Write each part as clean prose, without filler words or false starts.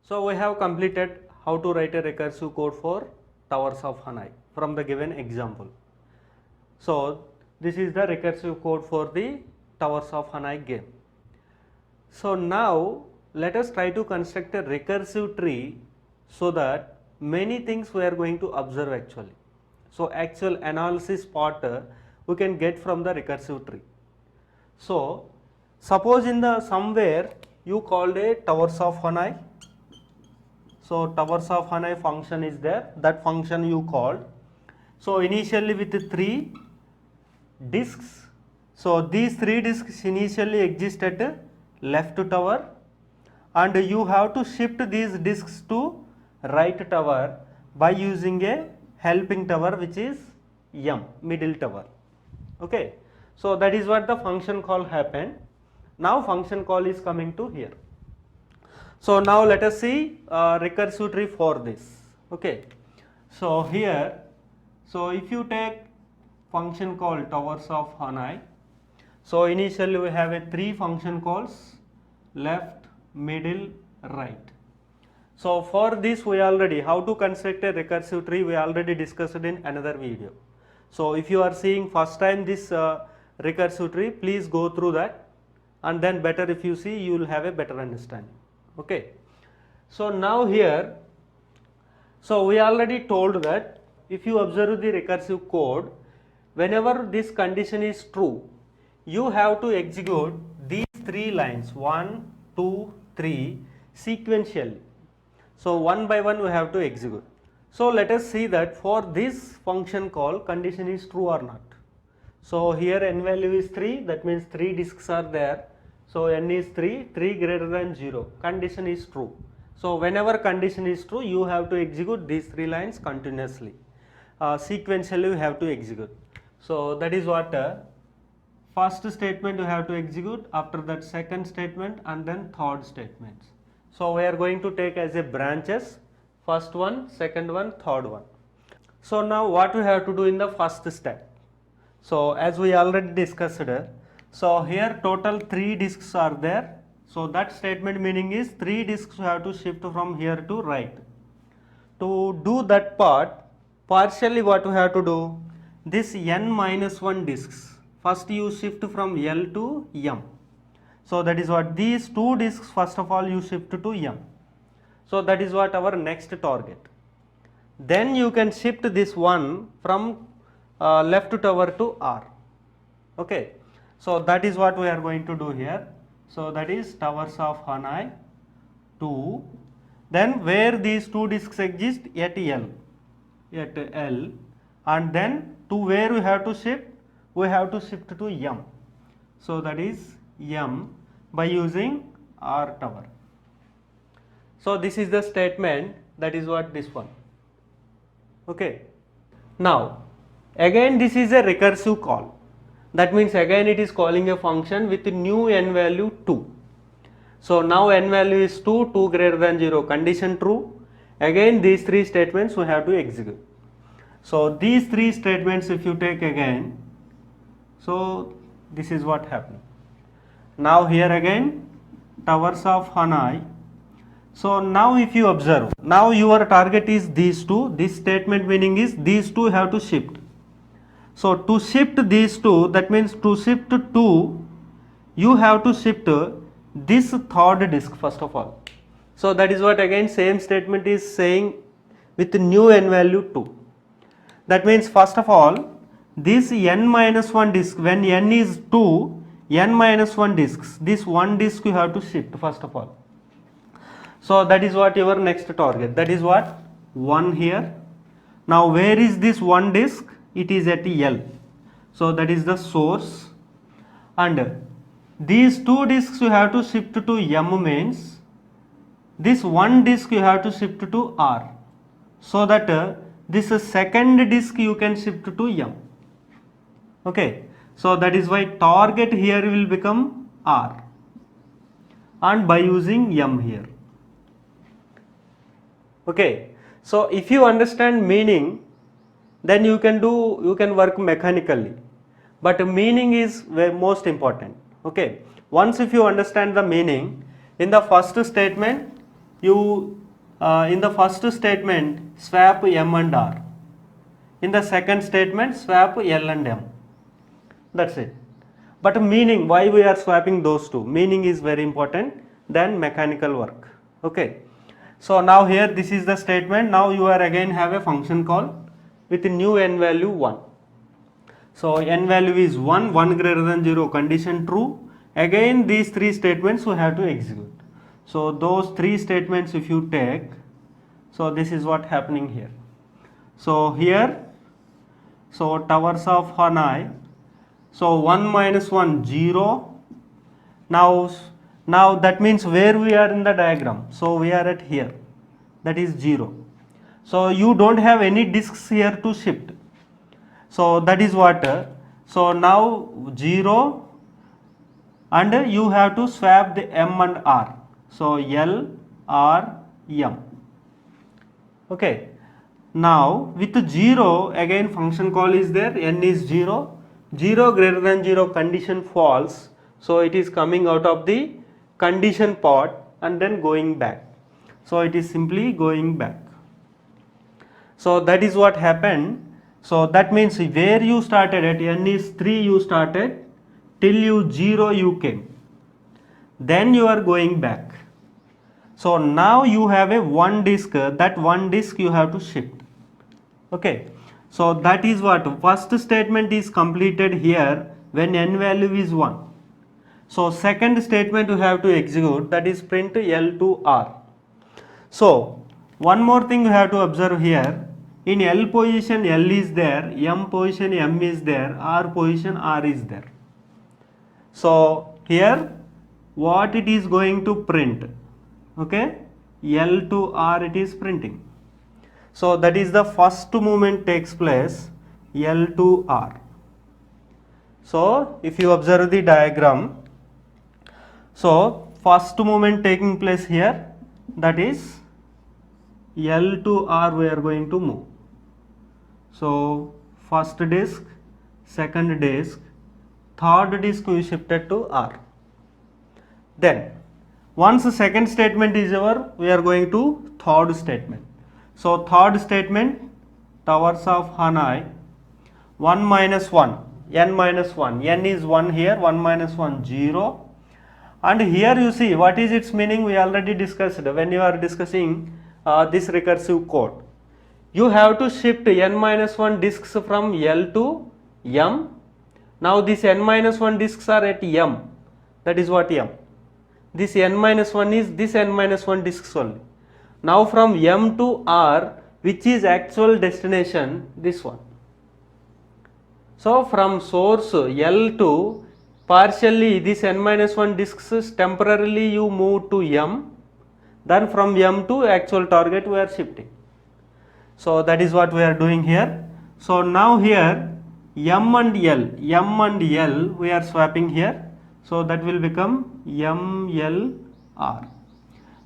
So we have completed how to write a recursive code for Towers of Hanoi from the given example. So this is the recursive code for the Towers of Hanoi game. So now let us try to construct a recursive tree so that many things we are going to observe actually. So actual analysis part we can get from the recursive tree. So suppose in the somewhere you called a Towers of Hanoi. So Towers of Hanoi function is there, that function you called. So initially with 3 disks. So these 3 disks initially exist at left tower, and you have to shift these disks to right tower by using a helping tower which is M, middle tower. Okay. So that is what the function call happened. Now function call is coming to here. So now let us see recursive tree for this. Okay. So here, so if you take function call Towers of Hanoi, so initially we have a 3 function calls, left, middle, right. So for this we already, how to construct a recursive tree we already discussed in another video. So if you are seeing first time this recursive tree, please go through that, and then better if you see, you will have a better understanding. Okay. So now here, so we already told that if you observe the recursive code, whenever this condition is true, you have to execute these 3 lines 1, 2, 3 sequentially. So one by one we have to execute. So let us see that for this function call condition is true or not. So here n value is 3, that means 3 disks are there. So n is 3, 3 greater than 0, condition is true. So whenever condition is true, you have to execute these 3 lines continuously. Sequentially you have to execute. So that is what first statement you have to execute, after that second statement, and then third statement. So we are going to take as a branches, first one, second one, third one. So now what we have to do in the first step. So as we already discussed, so here total 3 disks are there. So that statement meaning is 3 disks you have to shift from here to right. To do that part, partially what we have to do, this n minus 1 disks, first you shift from L to M. So that is what these 2 disks first of all you shift to M. So that is what our next target. Then you can shift this one from left tower to R. Okay. So that is what we are going to do here. So that is Towers of Hanoi 2. Then where these 2 disks exist at L, and then to where we have to shift, we have to shift to M. So that is M by using R tower. So this is the statement, that is what this one. Okay. Now again this is a recursive call. That means again it is calling a function with new n value 2. So now n value is 2, 2 greater than 0, condition true. Again these 3 statements we have to execute. So these 3 statements if you take again, so this is what happened. Now here again Towers of Hanoi. So now if you observe, now your target is these 2, this statement meaning is these 2 have to shift. So to shift these 2, that means to shift 2, you have to shift this third disk first of all. So that is what again same statement is saying with new n value 2. That means first of all this n minus 1 disk, when n is 2, n minus 1 disks, this one disk you have to shift first of all. So that is what your next target, that is what 1 here. Now where is this one disk? It is at L. So that is the source, and these 2 disks you have to shift to M means this one disk you have to shift to R, so that this second disk you can shift to M. Okay. So that is why target here will become R, and by using M here. Okay. So if you understand meaning, then you can work mechanically, but meaning is most important. Okay. Once if you understand the meaning, in the first statement you in the first statement swap M and R. In the second statement swap L and M. That's it. But meaning, why we are swapping those two? Meaning is very important than mechanical work. Okay. So now here this is the statement. Now you are again have a function call with new n value 1. So n value is 1, 1 greater than 0, condition true. Again these three statements we have to execute. So those three statements if you take, so this is what happening here. So here, so towers of Hanoi, so 1 minus 1 0. Now that means where we are in the diagram, so we are at here, that is 0. So you don't have any disks here to shift. So that is what, so now 0 and you have to swap the M and R. So L, R, M. Okay. Now with 0 again function call is there, n is 0, 0 greater than 0 condition false. So it is coming out of the condition part and then going back. So it is simply going back. So that is what happened. So that means where you started at n is 3 you started till you 0 you came. Then you are going back. So now you have a one disk, that one disk you have to shift. Okay. So that is what first statement is completed here when n value is 1. So second statement you have to execute, that is print L to R. So one more thing you have to observe here, in L position L is there, M position M is there, R position R is there. So here what it is going to print, okay, L to R it is printing. So that is the first movement takes place, L to R. So if you observe the diagram, so first movement taking place here, that is L to R we are going to move. So first disk, second disk, third disk we shifted to R. Then once the second statement is over, we are going to third statement. So third statement, towers of Hanoi, 1 minus 1, n minus 1, n is 1 here, 1 minus 1 0, and here you see what is its meaning, we already discussed when you are discussing this recursive code. You have to shift n minus 1 disks from L to M. Now this n minus 1 disks are at M, that is what M. This n minus 1 is this n minus 1 disks only. Now from M to R, which is actual destination, this one. So from source L to partially this n minus 1 disks temporarily you move to M, then from M to actual target we are shifting. So that is what we are doing here. So now here M and L we are swapping here. So that will become M, L, R.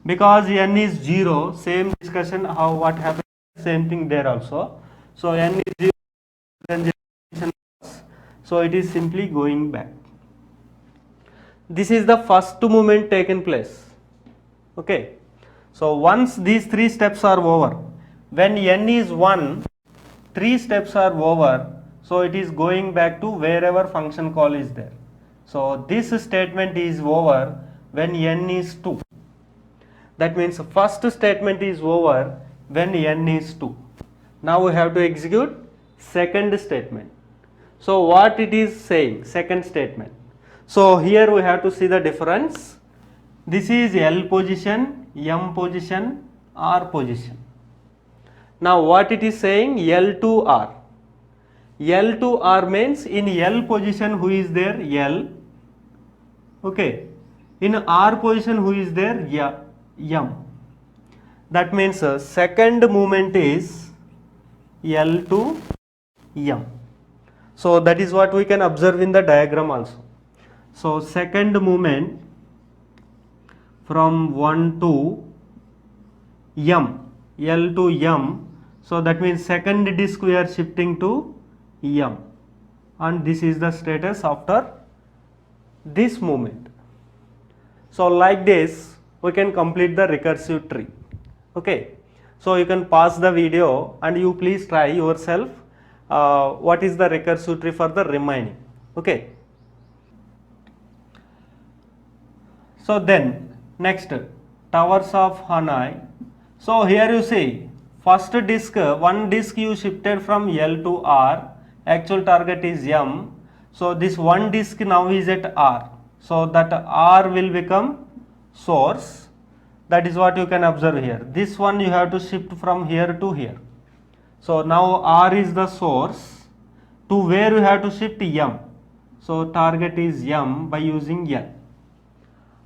Because n is 0, same discussion how what happened, same thing there also. So n is 0, then so it is simply going back. This is the first movement taken place. Okay. So once these three steps are over, when n is 1, 3 steps are over, so it is going back to wherever function call is there. So this statement is over when n is 2. That means first statement is over when n is 2. Now we have to execute second statement. So what it is saying, second statement. So here we have to see the difference. This is L position, M position, R position. Now what it is saying, L to R. L to R means in L position who is there, L. Okay. In R position who is there, M. That means second movement is L to M. So that is what we can observe in the diagram also. So second movement from 1 to M, L to M. So that means second disk we are shifting to M, and this is the status after this movement. So like this we can complete the recursive tree. Okay, so you can pause the video and you please try yourself what is the recursive tree for the remaining. Okay, so then next, towers of Hanoi. So here you see first disk, one disk you shifted from L to R, actual target is M. So this one disk now is at R, so that R will become source. That is what you can observe here. This one you have to shift from here to here. So now R is the source, to where you have to shift M. So target is M by using L.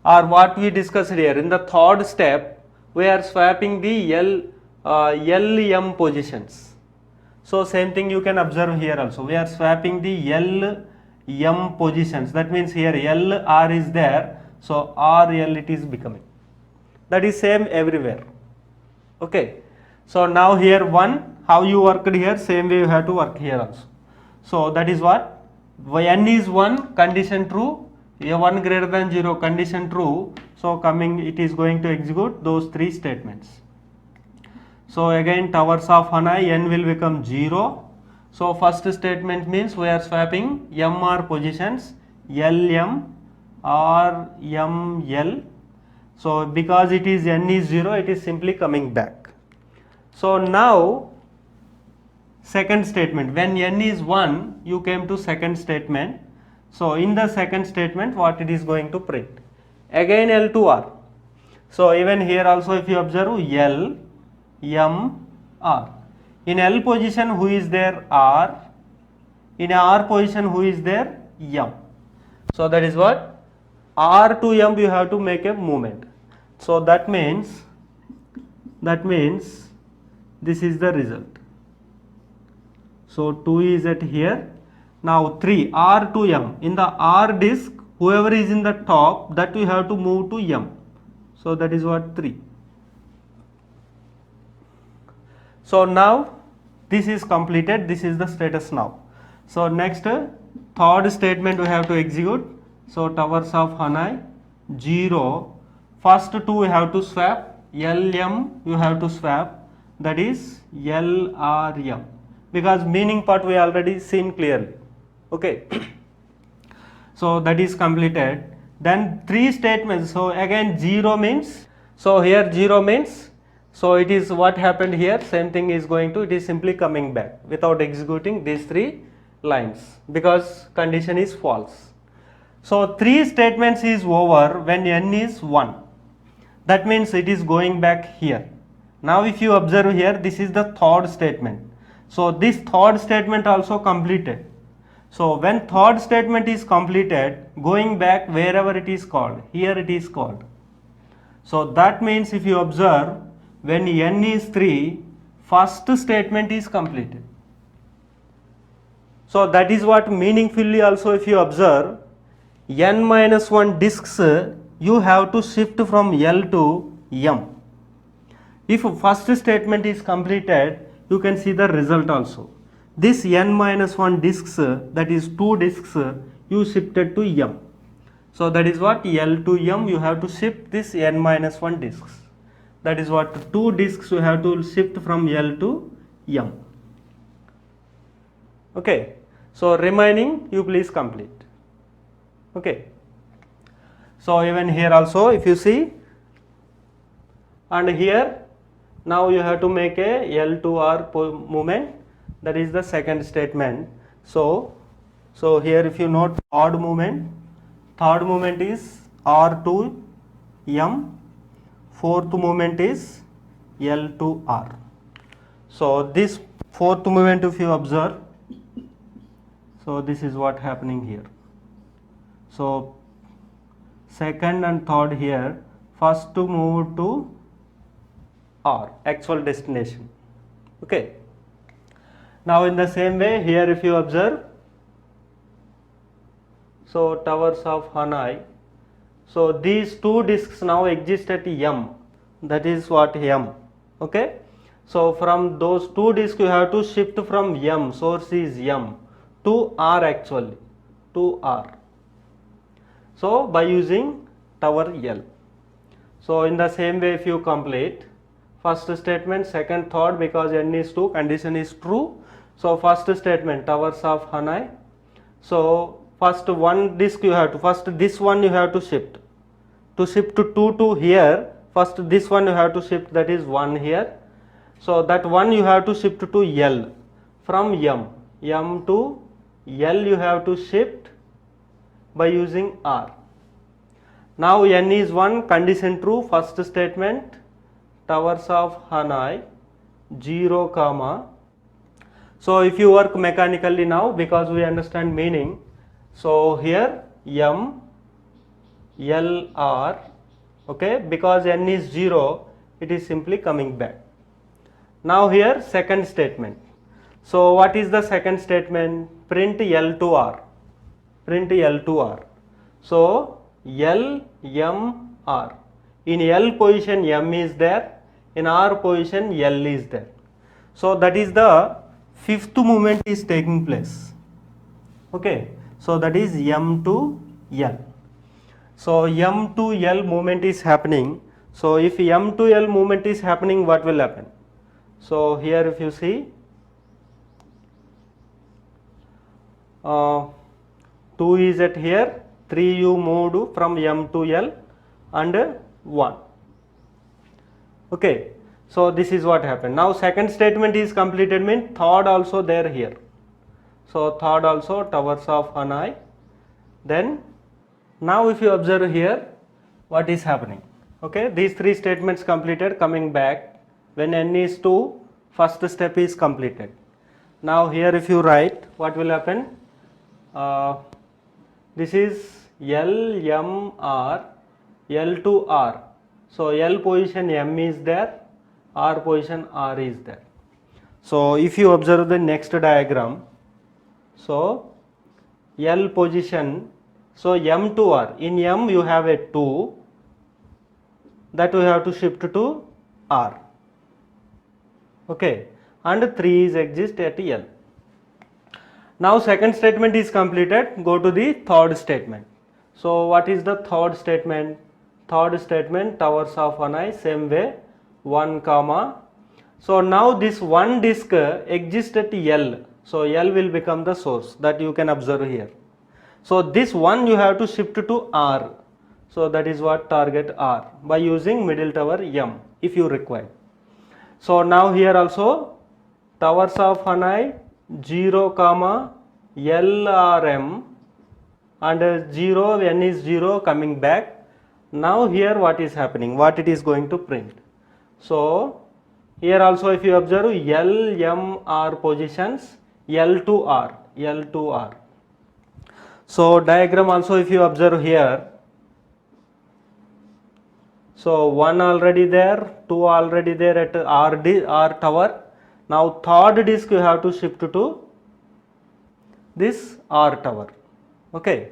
Or what we discussed here in the third step, we are swapping the LM positions. So same thing you can observe here also. We are swapping the LM positions. That means here LR is there, so RL it is becoming. That is same everywhere. Okay. So now here 1, how you worked here, same way you have to work here also. So that is what, n is 1, condition true, 1 greater than 0, condition true. So coming, it is going to execute those 3 statements. So again towers of Hanoi, n will become 0. So first statement means we are swapping MR positions, LM or ML. So because it is n is 0, it is simply coming back. So now second statement, when n is 1, you came to second statement. So in the second statement, what it is going to print? Again L to R. So even here also if you observe L, M, R. In L position who is there? R. In R position who is there? M. So that is what? R to M you have to make a movement. So that means this is the result. So 2 is at here. Now 3, R to M. In the R disk, whoever is in the top, that we have to move to M. So that is what 3. So now this is completed. This is the status now. So next, third statement we have to execute. So towers of Hanoi 0. First 2 we have to swap. LM you have to swap. That is LRM. Because meaning part we already seen clearly. Okay. So that is completed. Then 3 statements. So again 0 means, so here 0 means, so it is what happened here, same thing is going to, it is simply coming back without executing these 3 lines because condition is false. So 3 statements is over when n is 1. That means it is going back here. Now if you observe here, this is the third statement. So this third statement also completed. So when third statement is completed, going back wherever it is called, here it is called. So that means if you observe, when n is 3, first statement is completed. So that is what meaningfully also if you observe, n minus 1 disks you have to shift from L to M. If first statement is completed, you can see the result also. This n minus 1 disks, that is 2 disks, you shifted to M. So that is what L to M you have to shift this n minus 1 disks. That is what 2 disks you have to shift from L to M. Okay. So remaining you please complete. Okay. So even here also if you see, and here now you have to make a L to R movement. That is the second statement. So here if you note third movement is R to M, fourth movement is L to R. So this fourth movement if you observe, so this is what happening here. So second and third here, first to move to R, actual destination. Okay. Now in the same way here if you observe, so towers of Hanoi, so these 2 disks now exist at M, that is what M. Okay. So from those 2 disks you have to shift from M, source is M, to R actually, to R. So by using tower L. So in the same way, if you complete first statement, second, third, because n is 2, condition is true. So first statement, towers of Hanoi. So first one disk you have to, first this one you have to shift. To shift to 2 to here, first this one you have to shift, that is 1 here. So that one you have to shift to L. From M to L you have to shift by using R. Now n is 1, condition true, first statement, towers of Hanoi 0, comma. So if you work mechanically now, because we understand meaning, so here M, L, R, okay, because n is 0, it is simply coming back. Now here second statement. So what is the second statement? Print L to R. Print L to R. So L, M, R. In L position M is there, in R position L is there. So that is the fifth movement is taking place. Okay, so that is M to L. So M to L movement is happening. So if M to L movement is happening, what will happen? So here if you see, 2 is at here, 3 you moved from M to L and 1. Okay, so this is what happened. Now second statement is completed, means third also there here. So third also towers of Hanoi. Then now if you observe here, what is happening? Okay, these three statements completed, coming back. When n is 2, first step is completed. Now here if you write, what will happen? This is L, M, R, L to R. So L position M is there, R position R is there. So if you observe the next diagram, so L position, so M to R, in M you have a 2, that we have to shift to R, okay, and 3 is exist at L. Now second statement is completed, go to the third statement. So what is the third statement? Third statement, towers of Hanoi, same way, 1, comma. So now this one disk exists at L. So L will become the source, that you can observe here. So this one you have to shift to R. So that is what target R, by using middle tower M if you require. So now here also towers of Hanoi 0, comma, LRM and 0, n is 0, coming back. Now here what is happening, what it is going to print? So here also if you observe L, M, R positions, L to R, L to R. So diagram also if you observe here, so 1 already there, 2 already there at R tower. Now third disk you have to shift to this R tower. Okay,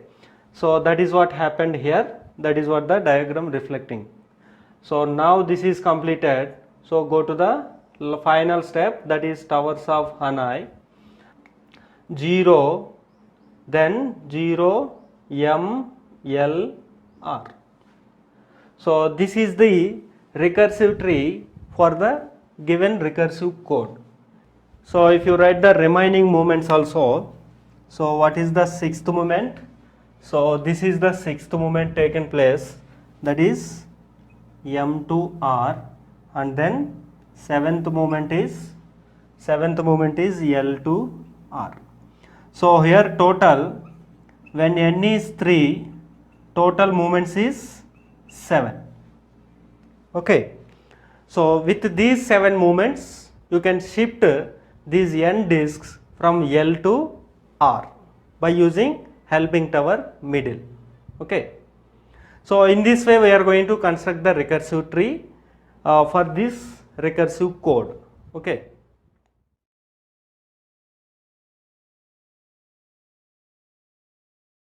so that is what happened here. That is what the diagram reflecting. So now this is completed. So go to the final step, that is towers of Hanoi 0, then 0, M, L, R. So this is the recursive tree for the given recursive code. So if you write the remaining movements also, so what is the sixth movement? So this is the sixth movement taken place, that is M to R, and then seventh movement is L to R. So here total, when n is 3, total movements is 7. Okay, so with these 7 movements you can shift these n disks from L to R by using helping tower middle. Okay, so in this way we are going to construct the recursive tree for this recursive code. Okay.